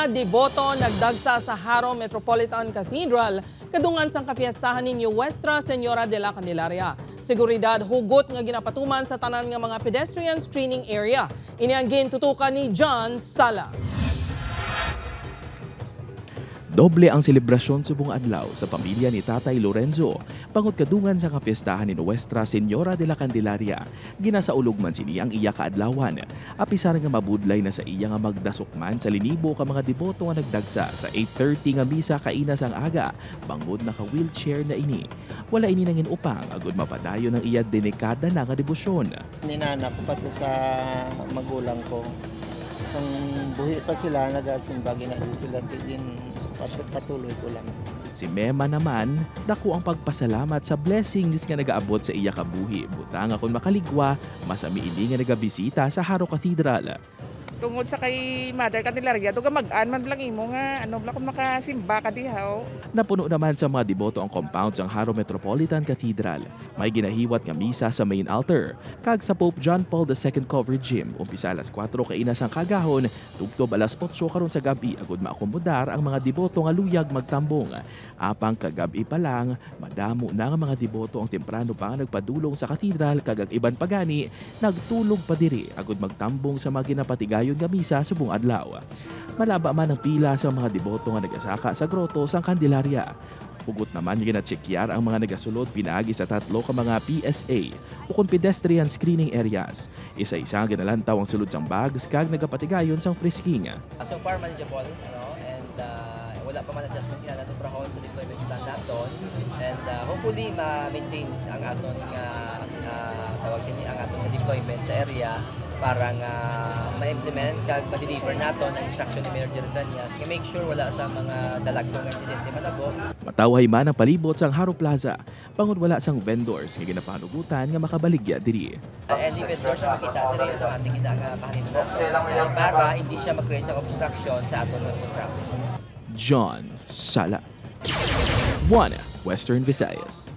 Mga deboto nagdagsa sa Haro Metropolitan Cathedral kadungan sang kapiyastahan ni Nuestra Señora de la Candelaria. Seguridad hugot nga ginapatuman sa tanan nga mga pedestrian screening area. Ini ang gintutukan ni John Sala. Doble ang selebrasyon subong adlaw sa pamilya ni Tatay Lorenzo pangot kadungan sa kapiyastahan ni Nuestra Señora de la Candelaria. Ginasaulog man sini ang iya kaadlawan. Apisar nga mabudlay na sa iya nga magdasukman sa linibo ka mga deboto nga nagdagsa sa 8:30 nga misa kaina sang aga bangod naka-wheelchair na ini. Wala ini nangin upang agud mapadayon ang iya delikada na nga debosyon. Ninanap pa to sa magulang ko. Isang buhi pa sila, nagasimbagi na din sila tigin patuloy ko lang. Si Mema naman, dako ang pagpasalamat sa blessings nga nagaabot sa iya kabuhi. Butang akong makaligwa, masami ini nga nagabisita sa Haro Cathedral. Tungod sa kay Mother Candelaria, ito mag-an man lang imo nga, kung makasimba ka dihaw. Napuno naman sa mga deboto ang compound sa Haro Metropolitan Cathedral. May ginahiwat nga misa sa main altar. Kag sa Pope John Paul II covered gym, umpisa alas 4 kainas ang kagahon, tugtob alas 8 karon sa gabi agud maakomodar ang mga deboto nga luyag magtambong. Apang kagabi pa lang, madamo na nga mga deboto ang temprano pa nga nagpadulong sa katedral kag ang iban pagani nagtulog pa diri agud magtambong sa mga ginapatigayon nga misa subong adlaw. Malaba man ang pila sa mga deboto nga nagasaka sa groto sang Candelaria. Hugot naman yung ginatsekyar ang mga nagasulod pinaagi sa 3 ka mga PSA o kung pedestrian screening areas. Isa-isa ginalantaw ang sulod sang bags kag nagapatigayon sang frisking. So far manageable, and wala pa man adjustment na nato prahon sa deployment plan naton, and hopefully ma-maintain ang aton tawag sini ang aton deployment sa area para nga ma-implement kag ma-deliver naton ang instruction ni Mayor Jervanias nga make sure wala sa mga dalagtong insidente matabo. Matawhay man ang palibot sang Haro Plaza, bangod wala sang vendors nga ginapanugutan nga makabaligya diri. And the vendors na makita diri ang ating kita nga pahinimok para hindi siya mag-create sa obstruction sa aton nga traffic. John Sala, One Western Visayas.